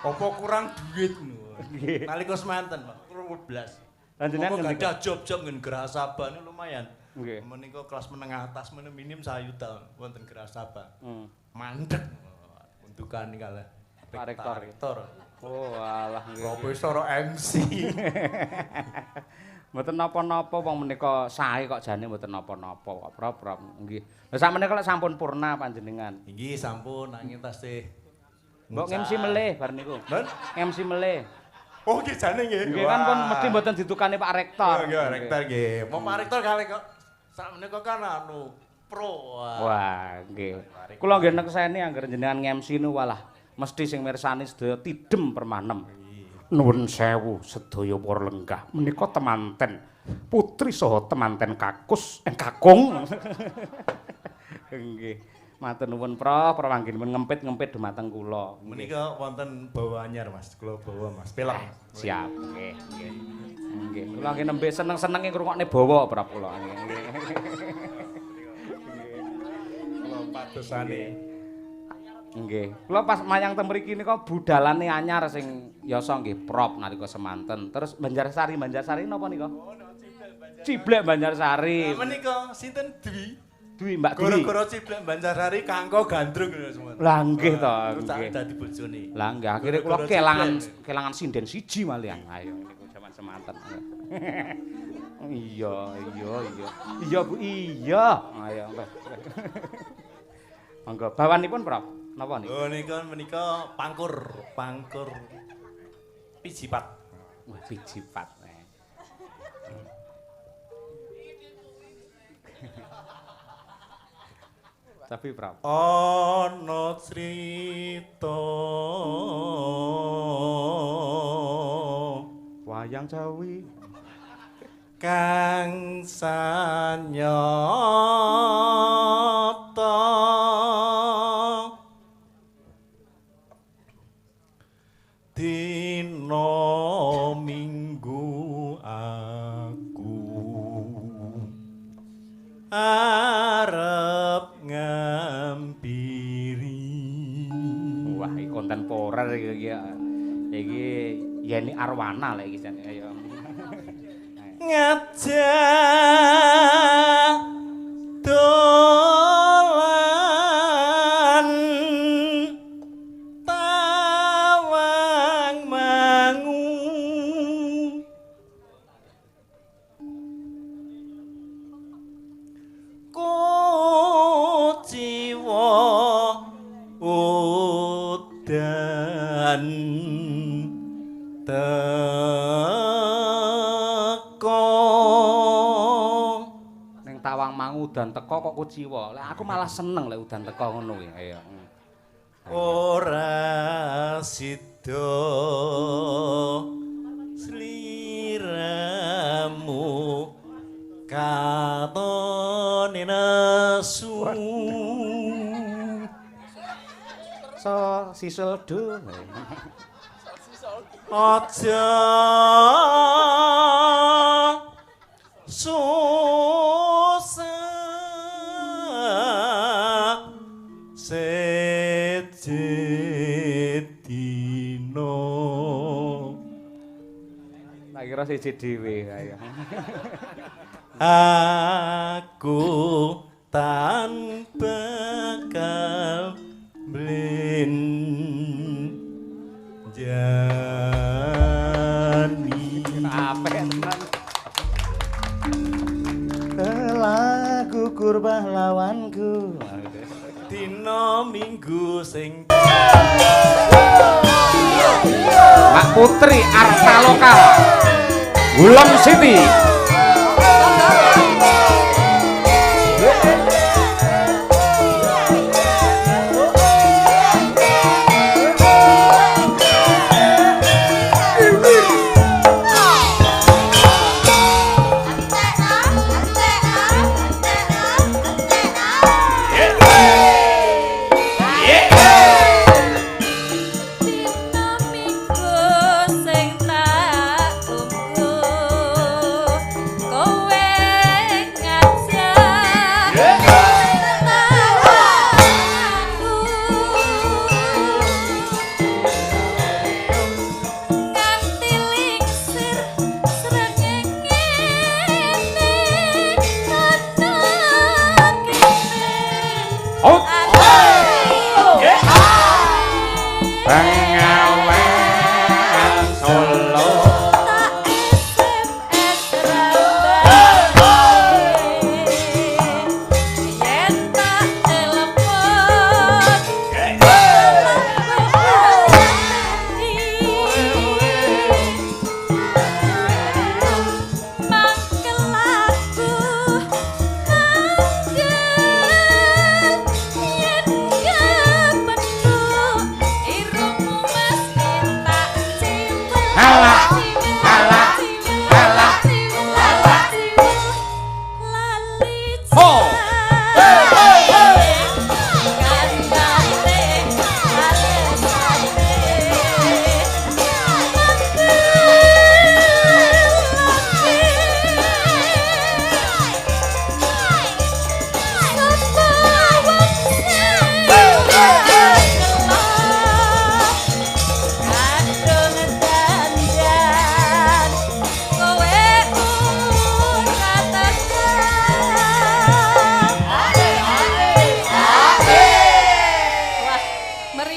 Apa kurang duit nggih. Nalika semanten, Pak, kurang 12. Lanjenengan ngendika job-job nggen Gerahasaba niku lumayan. Nggih. Menika kelas menengah atas minim sayuta wonten Gerahasaba. Mandek. Untukan kalih Pak Rektor. Rektor. Oh, alah nggih. Profesor MC. Mboten napa-napa wong menika sae kok jane mboten napa-napa kok, Prof. Nggih. Lah sakmenika lek sampun purna panjenengan. Inggih sampun angin tasih. Mbok MC melih bar niku. Nun? MC melih. Oh nggih jane nggih. Nggih kan pun mesti mboten ditukani Pak Rektor. Oh nggih, Rektor nggih. Mau Pak Rektor kalih kok sakmenika kan anu pro. Wah, nggih. Kula nggih nekseni anggere jenengan MC nu walah mesti sing mirsani sedaya tidem permanem. Nuwun sewu sedaya para lenggah menika temanten putri saha temanten kakung. Nggih. Matur nuwun Prof, pramanggenipun ngempit-ngempit dumateng kula. Menika wonten bawa anyar Mas, kula bawa Mas. Pelak. Siap, nggih, nggih. Nggih, kula nggih nembe seneng-senenge ngrungokne bawa Prof kula nggih. Kula padosane. Nggih. Kula pas mayang teng mriki nika budalane anyar sing yasa nggih Prof nalika semanten. Terus Banjarsari napa nika? Ciblek Banjarsari. Menika sinten Dwi? Dwi Mbak Dwi. Gara-gara Ciblek Banjarsari kanggo gandrung semua. Lah nggih to, nggih. Dadi bojone. Lah nggih akhire kula kelangan sinden siji malian. Ayo niku jaman semanten. Iya. Iya Bu, iya. Ayo. Monggo bawanipun Prof. Napa niku? Oh menika pangkur pijipat. Wah, pijipat. Tapi Prof. Ana crita wayang Jawi kang sanyata dina minggu aku arep ngampiri. Wah, iki kontemporer iki. Iki Yeni Arwana lek iki jan ayo. Ngajak dolan tawang mangu kuciwa udan Tawang mangu udan teko kok kuciwa. Lek aku malah seneng lek udan teko ngono kuwi. Ayo. Ora sida sliramu katone nesu So sisul do. Aja kira siji dhewe kaya. Aku tanpa bakal blen jani apik tenan. Telah gugur pahlawanku dina minggu sing Mak Putri Artaloka Wulan City.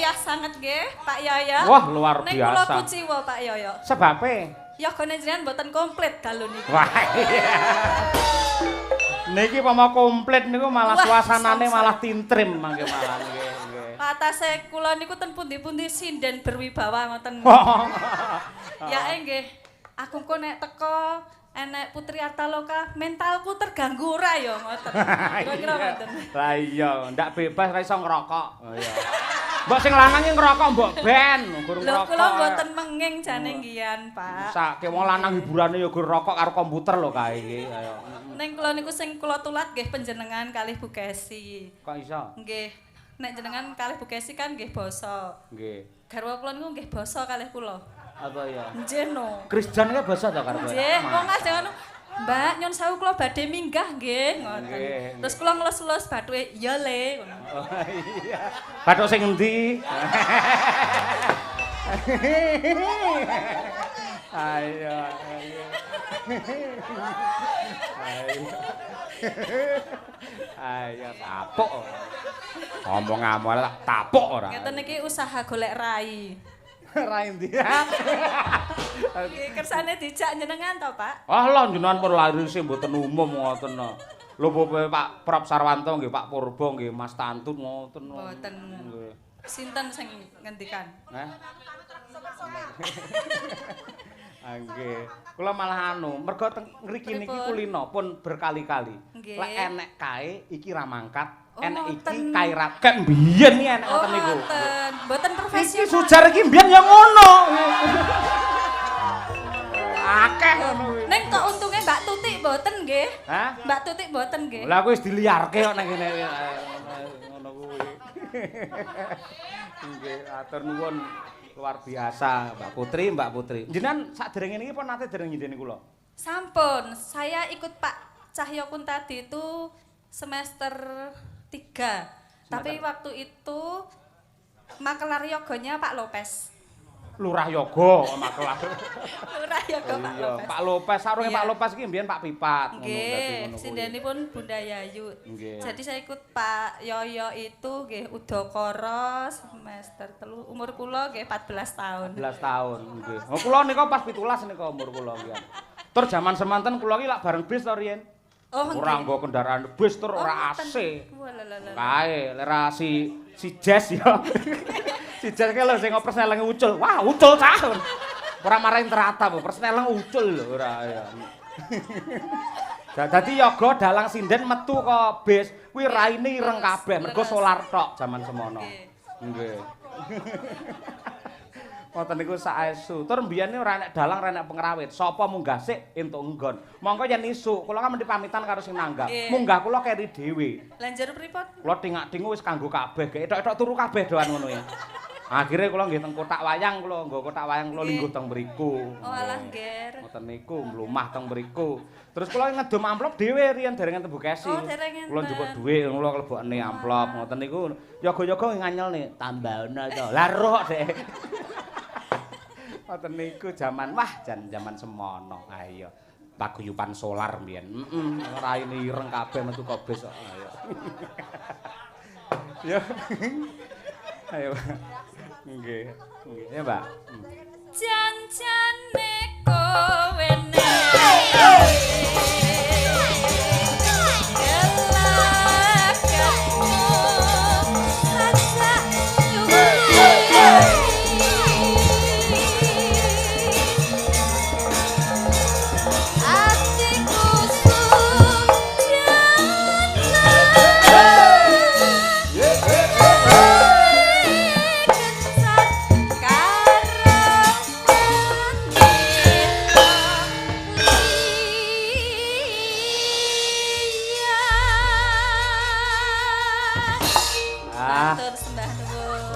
meriah sanget nggih, Pak Yoyo. Wah, luar Ning kula biasa. kuciwa Pak Yoyo. Sebabe? Yogane jenengan mboten komplit dalu niki. Wah. Iya. Niki pama komplit niku malah Wah, suasanane samsat. malah tintrim mangke malah nggih, nggih. Patase kula niku ten pundi-pundi sinden berwibawa ngoten. Ya nggih. Aku kok nek teko enek Putri Artaloka, mentalku terganggu ora ya ngoten. Kira-kira ngoten. Lah iya, ndak bebas ra iso ngerokok. Oh iya. Mbok sing lanang ki ngerokok mbok ben, gur Lho ngerokok. kula mboten menging jane ngian, Pak. Sak wong lanang hiburane ya gur rokok karo komputer lho kae iki. Ayo. Ning kula niku sing kula tulat nggih panjenengan kalih Bu Kesi. Kok iso? Nggih. Nek jenengan kalih Bu Kesi kan nggih basa. Nggih. Garwa kula niku nggih basa kalih kula. Apa ya? Nggih no. Krisdan ki basa ta karo kowe? Nggih, wong ajeng ngono. Mbak, nyon sewu kula badhe minggah nggih, ngoten. Nggih, Terus kula ngelus-elus bathuke, "Iya, Le." ngono. Oh iya. Bathuk sing endi? Ayo, ayo. Ayo tapuk. Ngomong amal tak tapuk ora. Ngeten iki usaha golek rai. Ra endi. Nggih, kersane dijak jenengan to, Pak? Ah lho jenengan pun laris mboten umum ngoten no. Lho Pak Prap Sarwanto nggih Pak Purba nggih Mas Tantun ngoten no. Mboten. Nggih. Sinten sing ngendikan? Hah? Nggih. Kula malah mergo teng ngriki niki kulino pun berkali-kali. Nggih. Lek enek kae iki ra mangkat, Oh, enek iki ngoten. kae ra kan biyen iki enek Oh, ngoten niku. ngoten. Mboten Iki profesional. sujar iki biyen ya ngono. Akeh ngono kuwi. Ning kok untunge Mbak Tuti mboten nggih? Hah? Mbak Tuti mboten nggih? Lah kuwi wis diliarke kok nang kene ngono kuwi. Nggih, atur nuwun luar biasa Mbak Putri. Jenengan sakderenge niki pun nate dereng nyindeni kula. Sampun, saya ikut Pak Cahyokun tadi itu semester 3. Tapi waktu itu makelar yoganya Pak Lopez. Lurah Yoga makelar. Lurah yoga Pak Iya, Lopez. Pak Lopez sarunge Iya. Pak Lopez iki mbiyen Pak Pipat ngono dadi Nggih, ngono kuwi. sindenipun Bunda Yayu. Nggih. Jadi saya ikut Pak Yoyo itu nggih Udakara semester 3. Umur kula nggih 14 tahun. 14 tahun nggih. Oh kula nika pas 17 nika umur kula nggih. Tur jaman semanten kula iki lak bareng bis to riyen. Oh, Ora nggih. nggo kendaraan bis tur ora ngoten. AC. Walalala. Kae lera si Jazz ya. Si Jazz ki lho sing persneleng ucul. Wah, ucul cah. Ora marahin teratap, persneleng ucul lho ora ya. Dadi yoga dalang sinden metu ke bis, kuwi raine ireng kabeh mergo solar tok jaman semono. Nggih. Ngoten niku saestu. Tur mbiyen ora enek dalang, ora enek pengrawit. Sapa munggah sik entuk enggon. Mongko yen isuk, kula kan mesti pamitan karo sing nanggap. Nggih. Munggah kula keri dhewe. Lah njar pripun? Kula tingak-tingu wis kanggo kabeh, gek etok-etok turu kabeh doan ngono ya. Akhire kula nggih teng kotak wayang kula, nggo kotak wayang kula lingguh teng mriku. Oh alah nggih. Ngoten niku mlumah teng mriku. Terus kula ngedum amplop dhewe riyen dereng enten Bu Kesi. Oh, dereng enten. Kula njupuk dhuwit kula klebokne amplop ngoten niku. Yoga-yoga nganyelne tambahna to. Lah roh Dek. Ngoten niku jaman jaman semono. Ayo. Paguyuban solar mbiyen. Raine ireng kabeh metu kok bis kok. Ayo. Ya. Ayo. Nggih. Nggih, ya, Mbak. Janjane kowe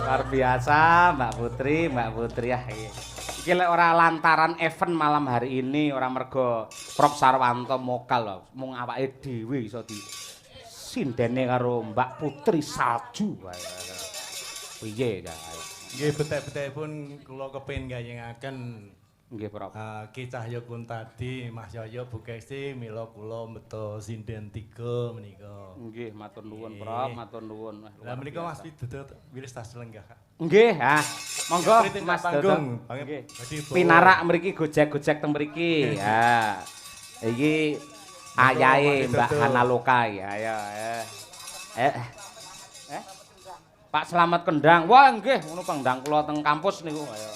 Luar biasa Mbak Putri ya. Iki lek ora lantaran event malam hari ini, ora mergo Prof Sarwanto mokal lho, mung awake dhewe iso di sindene karo Mbak Putri Salju. Piye ya? Nggih betek-betekipun kula kepengin gayengaken Nggih, Prof. Ki Cahyokun tadi, Mas Yoyo, Bu Kesti, mila kula meto sinden 3 menika. Nggih, matur nuwun, Prof, matur nuwun. Lah menika Mas Widodo wilis tas lenggah. Nggih, monggo Pritin Mas panggung. Dodo. Nggih. Dadi bawa. Pinarak mriki gojek-gojek teng mriki. Ha. Iki ayahe Mbak Hanaloka ya. Ayo. Pak Slamet Kendang. Wah, nggih, ngono kendang kula teng kampus niku. Ayo.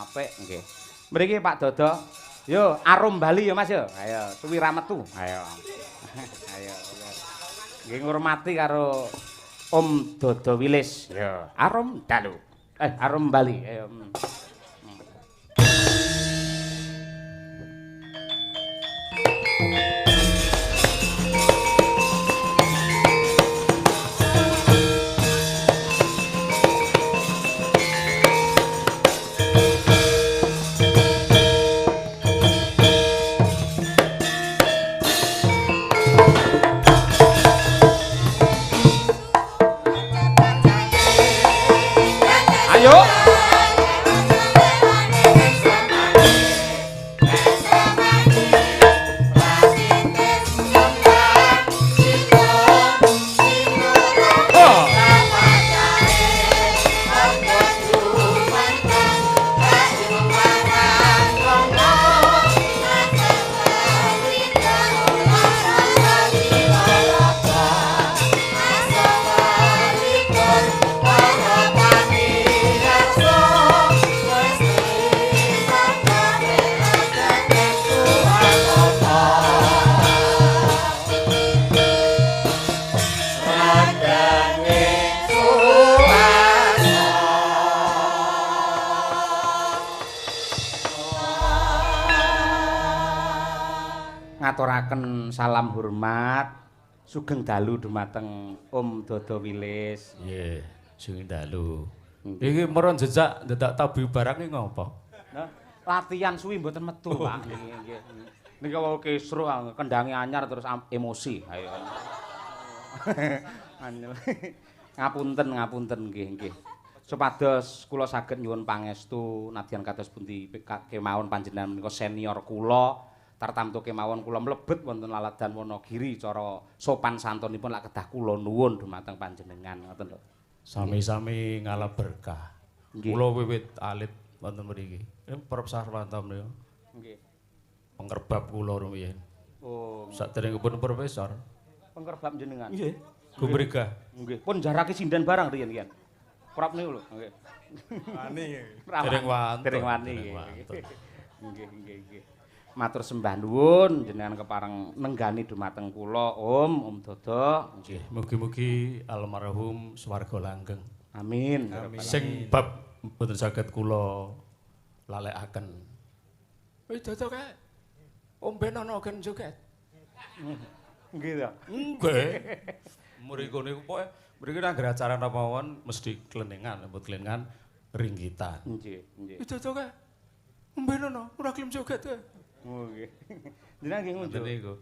Apik nggih. Mriki Pak Dodo. Yo, arum Bali ya Mas yo. Ayo, suwi ra metu. Ayo. Ayo. Nggih ngurmati karo Om Dodo Wilis. Yo, arum dalu. Arum Bali. Ayo. Ayo. Ngaturaken salam hormat sugeng dalu dumateng Om Dodo Wilis. Nggih, sing dalu. Iki meron jejak dadak tabu barang iki ngopo? Nah, latihan suwi mboten metu, Pak. Nggih. Niki wau kesro kendange anyar terus emosi. Ayo. Anyel. Ngapunten nggih. Supados kula saged nyuwun pangestu nadyan kados pundi kemawon panjenengan menika senior kula. Tartamtu kemawon kula mlebet wonten laladan Wonogiri cara sopan santunipun lak kedah kula nuwun dumateng panjenengan ngoten lho. Sami-sami ngalap berkah. Nggih. Kula wiwit alit wonten mriki. Prof Sarwanto menika. Nggih. Pengkerbab kula rumiyin. Oh, Saderengipun profesor. pengkerbab jenengan. Nggih. Gumregah. Nggih. Pun jarake sinden barang riyen. Krop niku lho. Nggih. Wani. Dereng wantun. Dereng wani. Dereng wantun. Nggih. Matur sembah nuwun jenengan kepareng nenggani dumateng kula Om Dodo. Nggih, mugi-mugi almarhum swarga langgeng. Amin. Sing bab mboten saged kula lalekaken. Wis Dodo kae. Omben ana gen joget. Nggih ta. Nggih. Mriku niku pokoke mriki nang acara napa mawon mesti klenengan, lembut klenengan ringgitan. Nggih. Wis Dodo kae. Omben ana, ora gelem joget kae. Oh nggih. Jenengan nggih Ngoten ngunjuk. niku.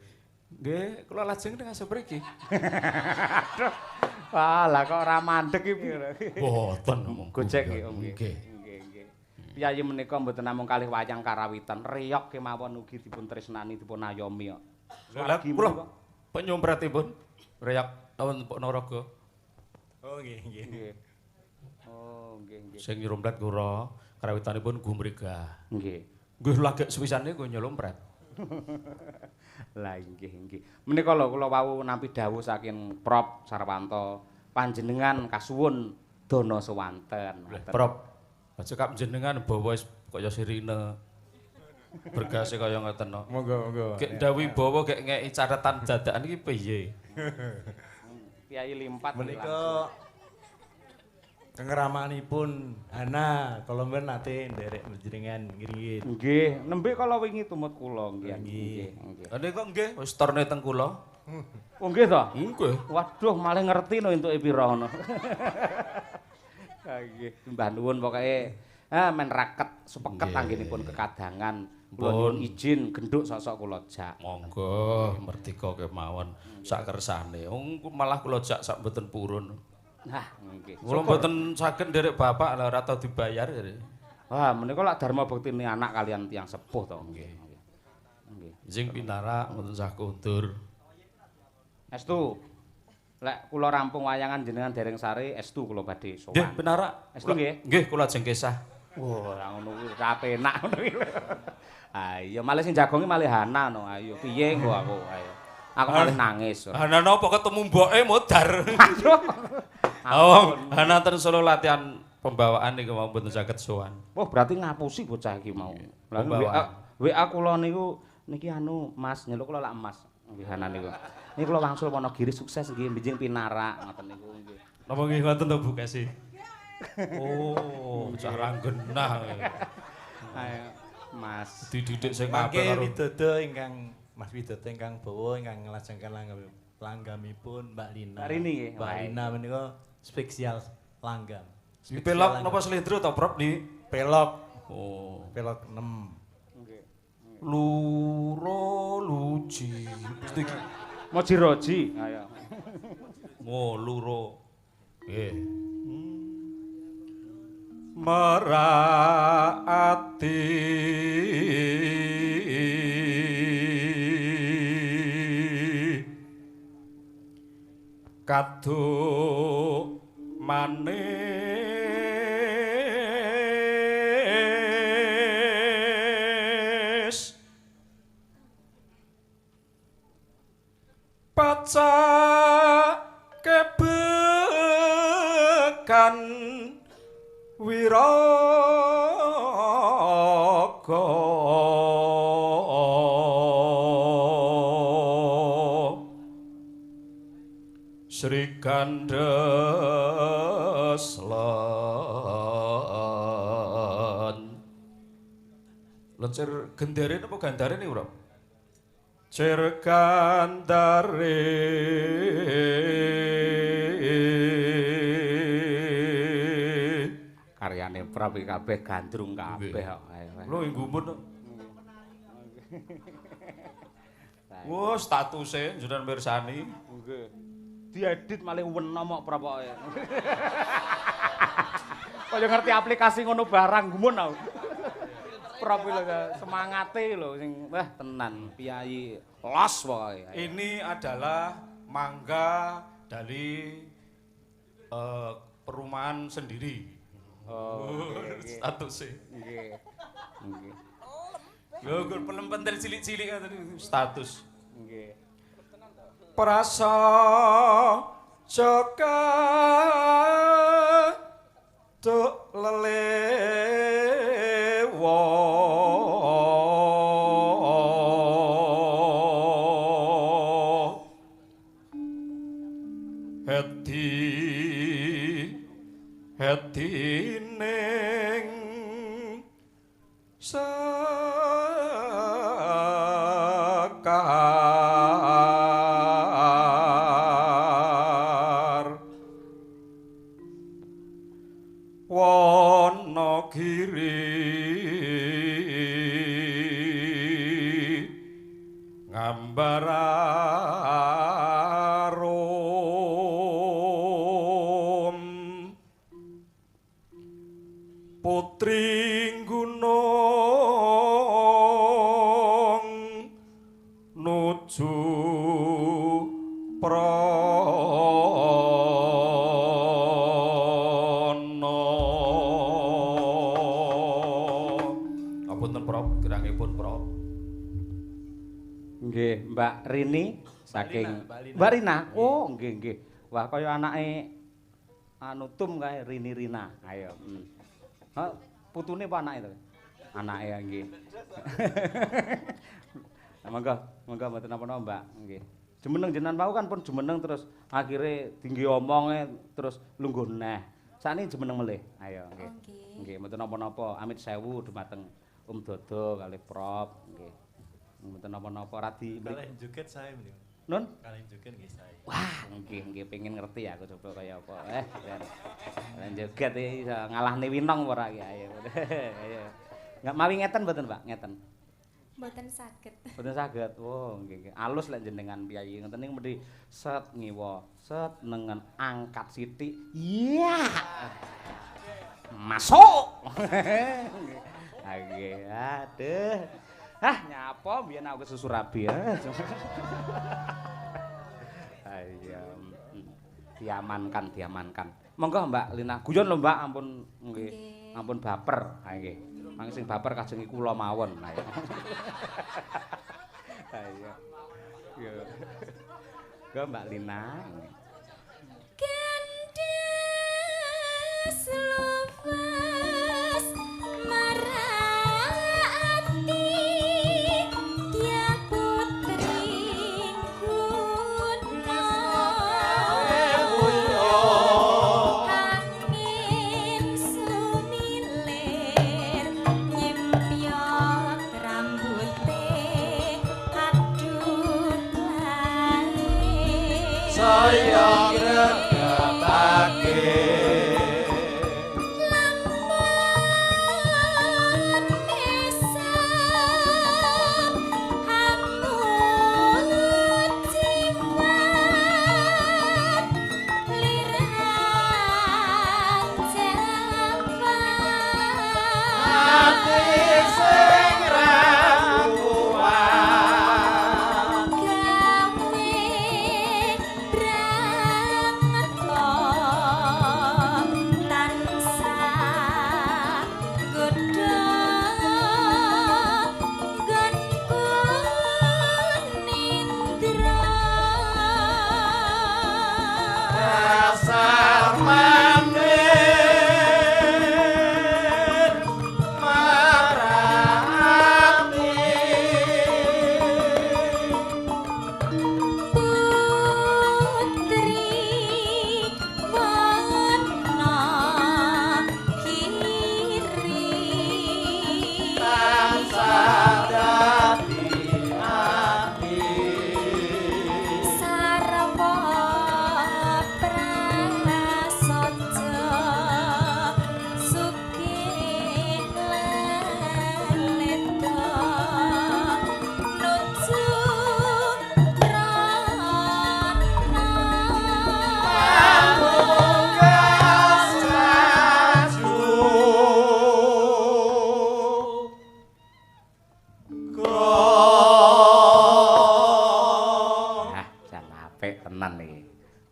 Nggih, kula lajeng teng aspriki. Aduh. Walah kok ora mandeg iki. Boten Gojek nggih Om nggih. Nggih. Piyayi menika mboten namung kalih wayang karawitan, reyok kemawon ugi dipun tresnani dipun ayomi kok. Lah kula penyumpratipun reyak awon Ponorogo. Oh nggih. Nggih. Oh, nggih. Sing nyumprat kula karawitanipun gumregah. Nggih. Nggih lagek sewisane kok nyumprat. Lah nggih. Menika lho kula wau nampi dawuh saking Prof Sarwanto, panjenengan kasuwun dana sewanten. Prof, aja kap jenengan bawa kaya sirine. Bergase kaya ngoten no. Monggo. Gek ndawi bawa gek ngeki catatan dadakan iki piye? Kiai Limpat Menika kengeramanipun Hana kalau mben nate nderek panjenengan ngiringin. Nggih, nembe kala wingi tumut kula nggih. Ane kok nggih wis torne teng kula. Oh nggih to? Nggih. Waduh, malah ngerti no entuke pira ngono. Ha nggih, mbah nuwun pokoke men raket supeket anggenipun kekadangan. Kula nyuwun izin genduk sosok kula jak. Monggo merdeka kemawon sak kersane. Malah kula jak sak mboten purun. Nah, nggih. Kula mboten saged nderek bapak lha ora tau dibayar jadi. Wah, menika lak dharma buktine anak kalian tiyang sepuh to nggih. Nggih. Sing pinarak mboten sah kundur. Estu. Lek kula rampung wayangan jenengan dereng sare estu kula badhe sowan. Nggih, benar. Estu nggih. Nggih, kula ajeng kesah. Wah, ora ngono kuwi ra penak ngono iki. Ah iya malah sing jagonge malih Hana no. Ayo piye engko aku ayo. Aku malih nangis. Hana napa ketemu mboke modar. Ampun. Hana terus solo latihan pembawaan niku mau mboten saged sowan. Wah, berarti ngapusi bocah iki mau. Lah Pembawaan. WA kula niku niki anu Mas, nyeluk kula lak Mas. Nggih Hana niku. Niki kula wangsul Wonogiri sukses nggih benjing pinarak ngoten niku nggih. Napa nggih ngoten to Bu Kesi? Oh, cah ranggenah. Ayo Mas. Dididik sing Mangke apik karo Widodo ingkang Mas Widodo ingkang bawa ingkang nglajengaken langgamipun Mbak Lina. Hari ini nggih. Mbak Lina menika spesial langgam. Di pelok napa slendro to, Prof? Di Pelok. Oh, Pelok 6. Nggih. luro luci. Mesti Mojiroji. Ayo. luro. Nggih. Meraati kaduk manis pacak kebekan wiraga Sri Gandeslen Lencer gendere napa gandare niku, Bro? Cer gandare Karyane Prap iki kabeh gandrung kabeh kok. Ayo. lho nggumun. Wah, statuse jenengan mirsani. Nggih. Diedit malih wena mok propoke. Kaya ngerti aplikasi ngono barang gumun aku. Prop lho semangate lho sing wah tenan piyai los pokoke. Ini adalah mangga dari perumahan sendiri. Oh, Statusnya. nggih. Nggih. Lho, gur pelempen cilik-cilik tadi status. Nggih. Prasa Jaka tuk lelewo heti ning sekar Wonogiri ngambararum putri gunung nuju prana apunten Prof kirangipun Prof Nggih, Mbak Rini saking Mbak Lina. Mbak Rina. Oh, nggih nggih. Wah, kaya anake anu Tum kae Rini Rina. Ayo. Ha, putune apa anake to? Anake ya nggih. Monggo, monggo mboten napa-napa, Mbak. Nggih. Jumeneng jenengan mau kan pun jumeneng terus akhire tinggi omonge terus lungguh neh. Sakniki jumeneng melih. Ayo, nggih. Nggih, mboten napa-napa. Amit sewu dumateng Dodo kalih Prop, nggih. Mboten napa-napa radi Kalian joget saya menika. Nun? Kalian joget nggih saya. Wah, nggih pengen ngerti aku coba kaya apa. Kalian joget iki iso ngalahne Winong ora iki ayo. Ayo. Enggak mawi ngeten mboten, Pak? Ngeten. Mboten saged. Mboten saged. Oh, nggih. Alus lek jenengan piyayi ngeten niku mesti set ngiwa, set nengen angkat sithik. Iya. Masuk. Nggih, aduh. Hah, nyapa biyen aku kesusu rabi ya. Ayo. diamankan. Monggo Mbak Lina. Guyon lho Mbak, ampun nggih. Nggih. Ampun baper. Ha nggih. Mangke sing baper kajengi kula mawon. Ha iya. Yo. Go Mbak Lina. Kendes lupas marati tiang putri kuno angin sumilir nyempiok rambute adut lae Saya gregetake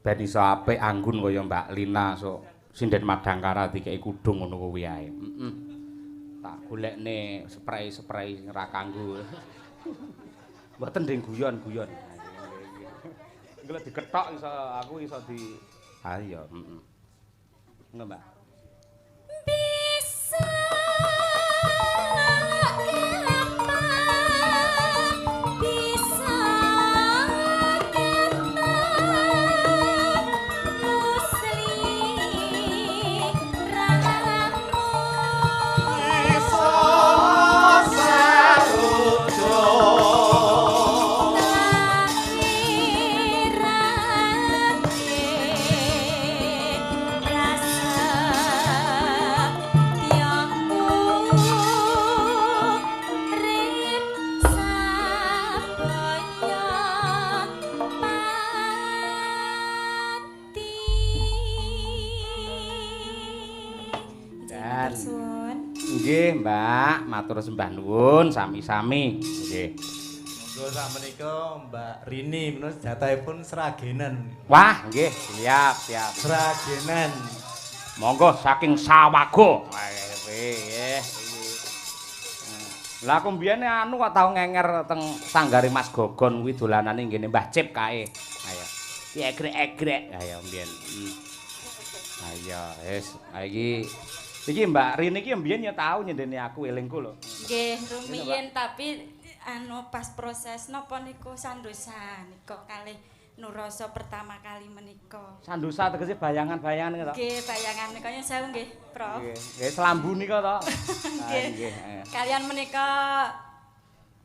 ben iso apik anggun kaya Mbak Lina sok sinden Madangkara dikeki kudung ngono kuwi ae. Heeh. Tak golekne spray-spray sing ra kanggo. Mboten ndeng guyon-guyon. Engko lek dikethok iso aku iso di ha iya, heeh. Ngono Mbak. Bisa Nggih, Mbak, matur sembah nuwun sami-sami. Nggih. Monggo sakmenika Mbak Rini menawi jatahipun seragenan. Wah, nggih, siap. Seragenan. Monggo saking Sawago. Nggih. Lah aku mbiyene anu kok tau ngenger teng sanggare Mas Gogon kuwi dolanane ngene Mbah Cip kae. Ayo. Ki egrek-egrek. Ayo mbiyen. Ayo, wis. Iki Mbak Rini iki mbiyen ya tau nyendeni aku elingku lho. Nggih, rumiyin tapi anu pas proses napa niku sandosa nika kalih Nuroso pertama kali menika. Sandosa tegese bayangan-bayangan niku to. Nggih, bayangan menika nyun sewu nggih, Prof. Nggih, selambu nika to. Nggih. Kalian menika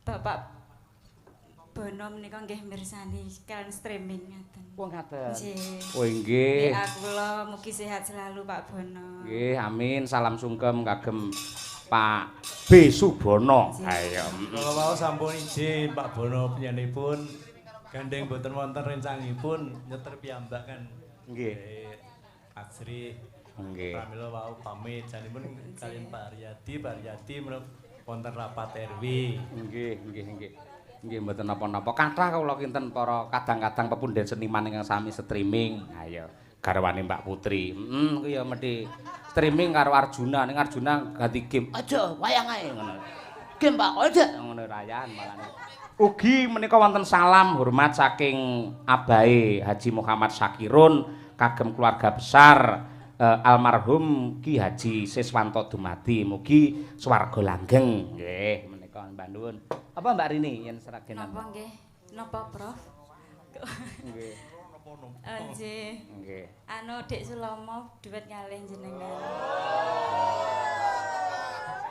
Bapak Bono menika nggih mirsani kalian streaming ngaten. Wong ngaten. Nggih. Oh nggih. Nggih, kula mugi sehat selalu Pak Bono. Nggih, amin. Salam sungkem kagem Pak B Subono. Ayo. Kalau mau sampun izin Pak Bono penyanipun gandeng boten wonten rencangipun nyeter piyambak kan. Nggih. Asri. Nggih. Pramila wau pamit janipun kalian Pak Riyadi menapa wonten rapat RW. Nggih. Nggih mboten napa-napa. Kathah kula kinten para kadang-kadang pepunden seniman ingkang sami streaming. Ayo. garwane Mbak Putri. Ku ya mesti streaming karo Arjuna, ning Arjuna ganti game. Aja wayang ae ngono. Game Pak, aja ngono rayan malane. Ugi menika wonten salam hormat saking abahe Haji Muhammad Sakirun kagem keluarga besar almarhum Ki Haji Siswanto Dumadi. Mugi swarga langgeng. Nggih, menika Mbak Nuwun. Apa Mbak Rini yen seragenan? Napa nggih? Napa, Prof? Nggih. Nggih. Nggih. Anu Dik Sulomo duet ngalih jenengan.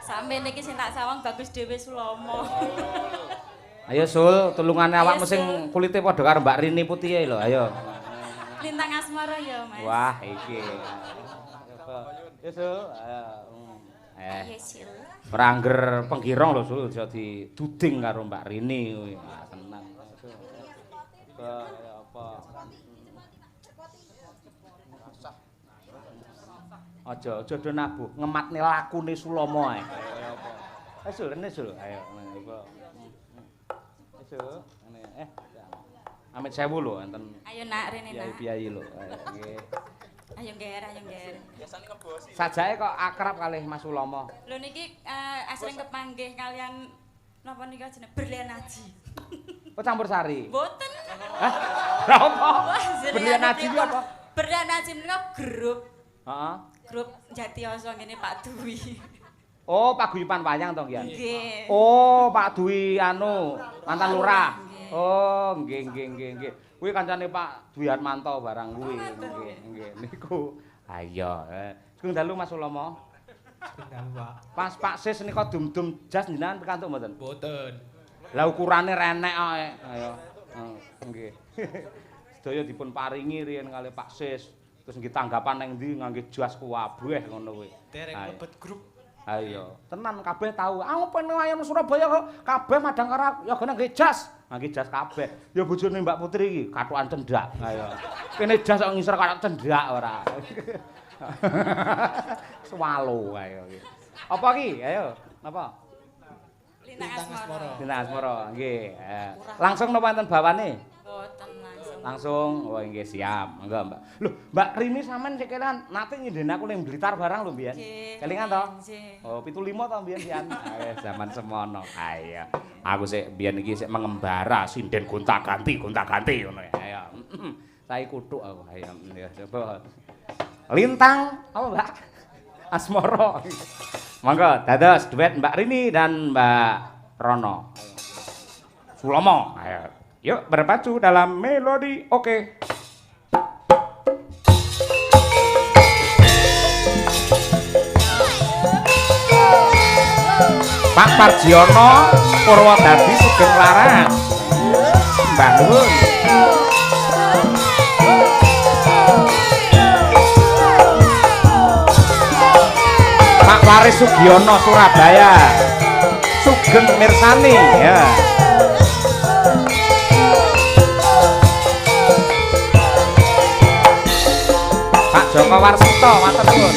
Sampe niki sing tak sawang bagus dhewe Sulomo. Ayo Sul, tulungane Ayo, awakmu sing Sul. kulite padha karo Mbak Rini putih lho, ayo. Lintang asmara ya, Mas. Wah, iki. Ya Sul, ayo. Ayo, Sil. Ora angger penggirong lho Sul, aja diduding karo Mbak Rini kuwi. Ah, tenang. Apa? Aja do nabuh, ngematne lakune Sulomo ae. Ayo Sul, rene Sul. Ayo, apa? Sul, ngene. Amit sewu lho enten. Ayo nak rene nak. Piyayi lho. Nggih. Ayo ngger, ayo ngger. Sajake kok akrab kalih Mas Sulomo. Lho niki asring kepanggih kalian napa nika jenenge berlian aji. Oh campur sari. Mboten. Hah? Lha apa? Wah, Berlian aji iki apa? Berlian aji menika grup. Heeh. Grup Jatiyoso ngene Pak Dwi. Oh, paguyuban wayang to nggih. Nggih. Oh, Pak Dwi anu, mantan lurah. Nggih. Oh, nggih. Kuwi kancane Pak Dwi Harmanto barang kuwi. Nggih. Niku. Ayo, Sugeng dalu Mas Sulomo. Tinggal Pak. Pas Pak Sis nika dum-dum jas jenengan pikantuk mboten? Mboten. Lah ukurane renek kok. Ayo. Nggih. Sedaya dipun paringi riyen kalih Pak Sis. Terus nggih tanggapan nang ndi ngangge jas kuwabeh ngono kuwi. Derek mlebet grup. Ayo, tenan kabeh tahu. Aku pengen wayang Surabaya kok kabeh madang karo ya ngangge jas. Ngangge jas kabeh. Ya bojone Mbak Putri iki kathukan cendak. Ayo. Kene jas kok ngisor karo cendak ora. Swalo ayo iki. Apa iki? Ayo, napa? Lintang asmara. Dina Asmara, nggih. Langsung napa enten bawane? Mboten langsung. Langsung, oh nggih siap. Enggak, Mbak. Loh, Mbak Rini sampean sekelan nate nyindhen aku ning Blitar barang lho mbiyen. Kelingan to? Nggih. Oh, 75 to mbiyen pian. Ayo zaman semono. Ayo. Aku sik mbiyen iki sik mengembara sinden gonta-ganti ngono ya. Ayo. Saiki kuthuk aku. Ayo ya coba. Lintang apa, Mbak? Asmara. Monggo dados duet Mbak Rini dan Mbak Rono. Sulomo. Ayo. Yuk berpacu dalam melodi. Oke. Pak Parjiono Purwodadi Sugeng Laras. Mbah Nuwun. Pak Waris Sugiono Surabaya. Sugeng mirsani ya. Pak Joko Warsito matur nuwun.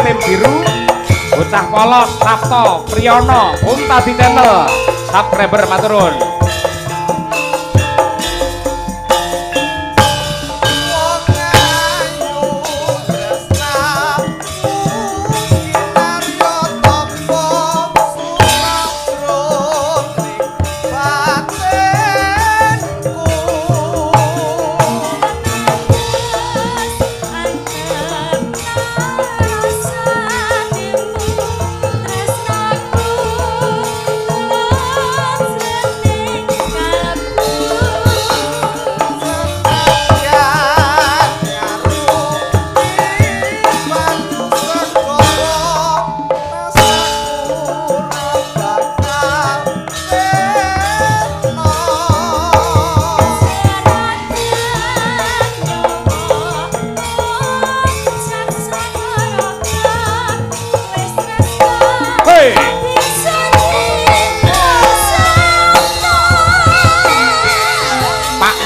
Tim biru bocah polos Sabto Priyono Unta di channel subscriber maturun.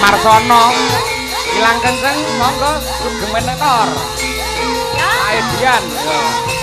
Marsono. Ilang kenceng monggo sugeng menekor. Ya. Aedian. Yo.